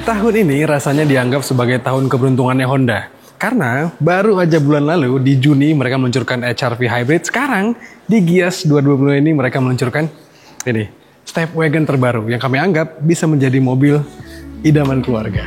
Tahun ini rasanya dianggap sebagai tahun keberuntungannya Honda. Karena baru aja bulan lalu di Juni mereka meluncurkan HR-V Hybrid. Sekarang di Gias 2020 ini mereka meluncurkan ini, Step Wagon terbaru yang kami anggap bisa menjadi mobil idaman keluarga.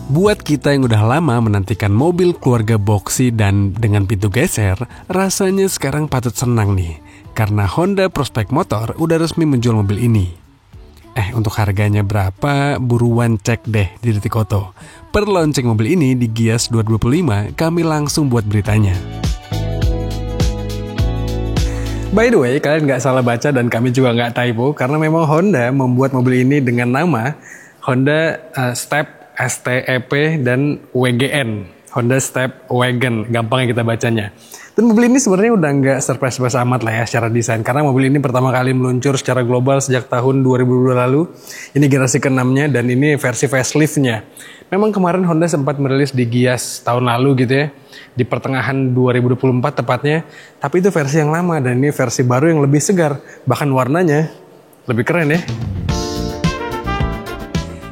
Buat kita yang udah lama menantikan mobil keluarga boxy dan dengan pintu geser, rasanya sekarang patut senang nih. Karena Honda Prospect Motor udah resmi menjual mobil ini. Untuk harganya berapa? Buruan cek deh di Detikoto. Per launching mobil ini di Gias 2025, kami langsung buat beritanya. By the way, kalian nggak salah baca dan kami juga nggak typo, karena memang Honda membuat mobil ini dengan nama Honda Step STEP dan WGN, Honda Step Wagon, gampangnya kita bacanya. Dan mobil ini sebenarnya udah nggak surprise amat lah ya secara desain, karena mobil ini pertama kali meluncur secara global sejak tahun 2022 lalu. Ini generasi ke-6-nya dan ini versi facelift-nya. Memang kemarin Honda sempat merilis di Gias tahun lalu gitu ya, di pertengahan 2024 tepatnya, tapi itu versi yang lama dan ini versi baru yang lebih segar, bahkan warnanya lebih keren ya.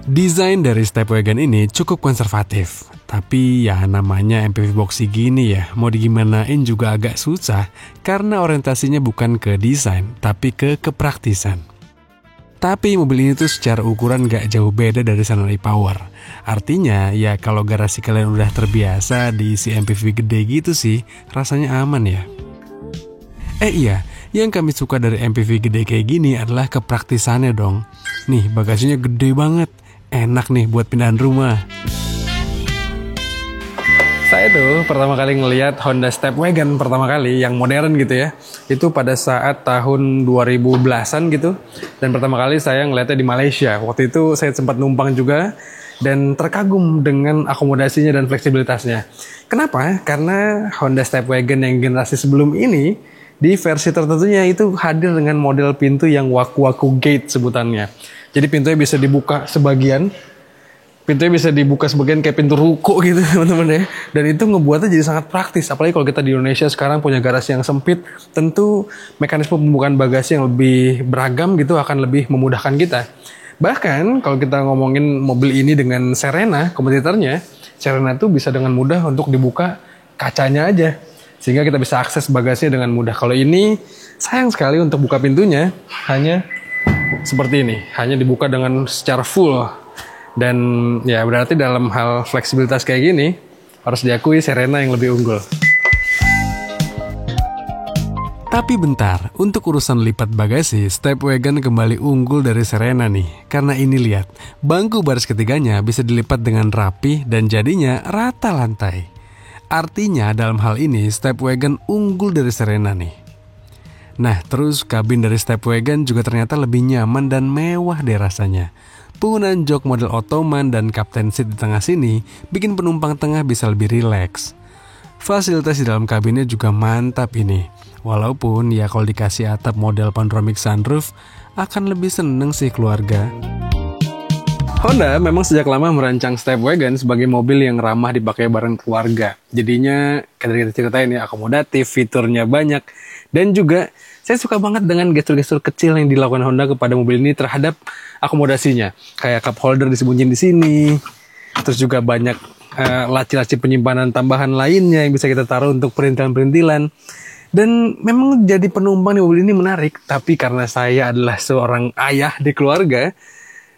Desain dari Step Wagon ini cukup konservatif, tapi ya namanya MPV boxy gini ya, mau digimanain juga agak susah karena orientasinya bukan ke desain, tapi ke kepraktisan. Tapi mobil ini tuh secara ukuran gak jauh beda dari Sunny Power. Artinya ya kalau garasi kalian udah terbiasa diisi MPV gede gitu sih, rasanya aman ya. Iya, yang kami suka dari MPV gede kayak gini adalah kepraktisannya dong. Nih bagasinya gede banget. Enak nih buat pindahan rumah. Saya tuh pertama kali ngelihat Honda Step Wagon pertama kali yang modern gitu ya, itu pada saat tahun 2010-an gitu. Dan pertama kali saya ngeliatnya di Malaysia. Waktu itu saya sempat numpang juga dan terkagum dengan akomodasinya dan fleksibilitasnya. Kenapa? Karena Honda Step Wagon yang generasi sebelum ini di versi tertentunya itu hadir dengan model pintu yang waku-waku gate sebutannya. Jadi pintunya bisa dibuka sebagian. Pintunya bisa dibuka sebagian kayak pintu ruko gitu teman-teman ya. Dan itu ngebuatnya jadi sangat praktis. Apalagi kalau kita di Indonesia sekarang punya garasi yang sempit. Tentu mekanisme pembukaan bagasi yang lebih beragam gitu akan lebih memudahkan kita. Bahkan kalau kita ngomongin mobil ini dengan Serena, kompetitornya, Serena tuh bisa dengan mudah untuk dibuka kacanya aja. Sehingga kita bisa akses bagasinya dengan mudah. Kalau ini sayang sekali untuk buka pintunya hanya seperti ini, hanya dibuka dengan secara full. Dan ya berarti dalam hal fleksibilitas kayak gini harus diakui Serena yang lebih unggul. Tapi bentar, untuk urusan lipat bagasi, Step Wagon kembali unggul dari Serena nih. Karena ini lihat, bangku baris ketiganya bisa dilipat dengan rapi dan jadinya rata lantai. Artinya dalam hal ini Step Wagon unggul dari Serena nih. Nah, terus kabin dari Step Wagon juga ternyata lebih nyaman dan mewah deh rasanya. Penggunaan jok model Ottoman dan captain seat di tengah sini bikin penumpang tengah bisa lebih rileks. Fasilitas di dalam kabinnya juga mantap ini. Walaupun ya kalau dikasih atap model panoramic sunroof akan lebih seneng sih keluarga. Honda memang sejak lama merancang Step Wagon sebagai mobil yang ramah dipakai bareng keluarga. Jadinya, kita ceritain ya, akomodatif, fiturnya banyak. Dan juga, saya suka banget dengan gestur-gestur kecil yang dilakukan Honda kepada mobil ini terhadap akomodasinya. Kayak cup holder disembunyiin di sini. Terus juga banyak laci-laci penyimpanan tambahan lainnya yang bisa kita taruh untuk perintilan-perintilan. Dan memang jadi penumpang di mobil ini menarik. Tapi karena saya adalah seorang ayah di keluarga,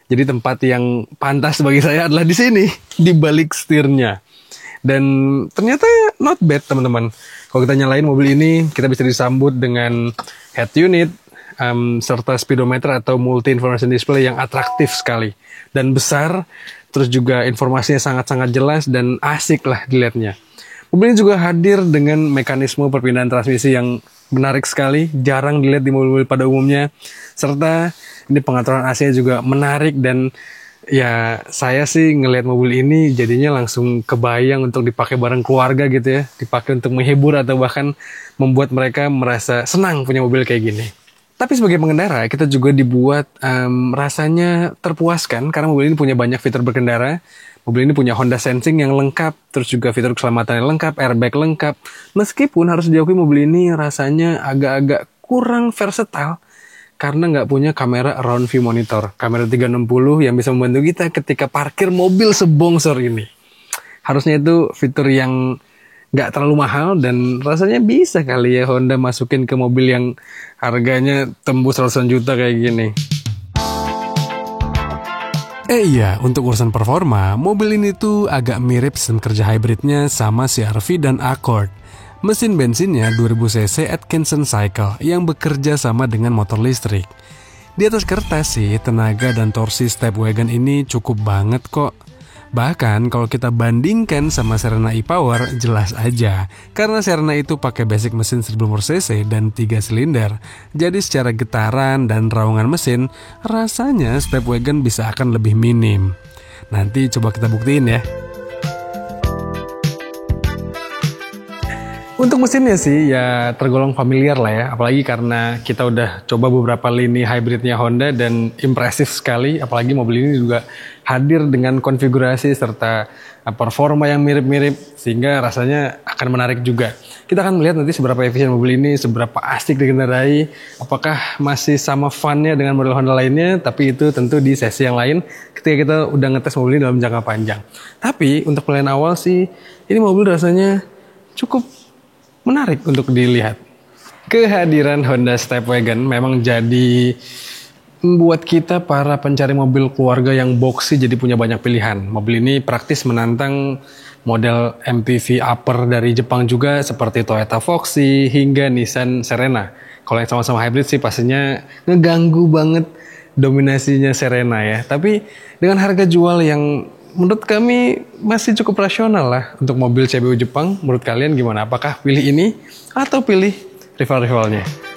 jadi tempat yang pantas bagi saya adalah di sini, di balik setirnya. Dan ternyata not bad teman-teman. Kalau kita nyalain mobil ini, kita bisa disambut dengan head unit, serta speedometer atau multi information display yang atraktif sekali. Dan besar, terus juga informasinya sangat-sangat jelas dan asik lah dilihatnya. Mobil ini juga hadir dengan mekanisme perpindahan transmisi yang menarik sekali, jarang dilihat di mobil-mobil pada umumnya. Serta ini pengaturan AC juga menarik dan ya saya sih ngelihat mobil ini jadinya langsung kebayang untuk dipakai bareng keluarga gitu ya. Dipakai untuk menghibur atau bahkan membuat mereka merasa senang punya mobil kayak gini. Tapi sebagai pengendara, kita juga dibuat rasanya terpuaskan karena mobil ini punya banyak fitur berkendara. Mobil ini punya Honda Sensing yang lengkap, terus juga fitur keselamatan yang lengkap, airbag lengkap. Meskipun harus diakui mobil ini rasanya agak-agak kurang versatile karena nggak punya kamera around view monitor. Kamera 360 yang bisa membantu kita ketika parkir mobil sebongsor ini. Harusnya itu fitur yang nggak terlalu mahal dan rasanya bisa kali ya Honda masukin ke mobil yang harganya tembus ratusan juta kayak gini. Iya, untuk urusan performa, mobil ini tuh agak mirip sistem kerja hybridnya sama CR-V dan Accord. Mesin bensinnya 2000 cc Atkinson Cycle yang bekerja sama dengan motor listrik. Di atas kertas sih, tenaga dan torsi Stepwagon ini cukup banget kok. Bahkan kalau kita bandingkan sama Serena e-Power, jelas aja. Karena Serena itu pakai basic mesin 1000 cc dan 3 silinder. Jadi secara getaran dan raungan mesin, rasanya Stepwagon bisa akan lebih minim. Nanti coba kita buktiin ya. Untuk mesinnya sih ya tergolong familiar lah ya, apalagi karena kita udah coba beberapa lini hybridnya Honda dan impresif sekali, apalagi mobil ini juga hadir dengan konfigurasi serta performa yang mirip-mirip sehingga rasanya akan menarik juga. Kita akan melihat nanti seberapa efisien mobil ini, seberapa asik dikendarai, apakah masih sama funnya dengan model Honda lainnya, tapi itu tentu di sesi yang lain ketika kita udah ngetes mobil ini dalam jangka panjang. Tapi untuk pilihan awal sih, ini mobil rasanya cukup menarik untuk dilihat. Kehadiran Honda Stepwagon memang jadi membuat kita para pencari mobil keluarga yang boxy jadi punya banyak pilihan. Mobil ini praktis menantang model MPV upper dari Jepang juga seperti Toyota Foxy hingga Nissan Serena. Kalau yang sama-sama hybrid sih pastinya ngeganggu banget dominasinya Serena ya. Tapi dengan harga jual yang menurut kami masih cukup rasional lah untuk mobil CBU Jepang. Menurut kalian gimana? Apakah pilih ini atau pilih rival-rivalnya?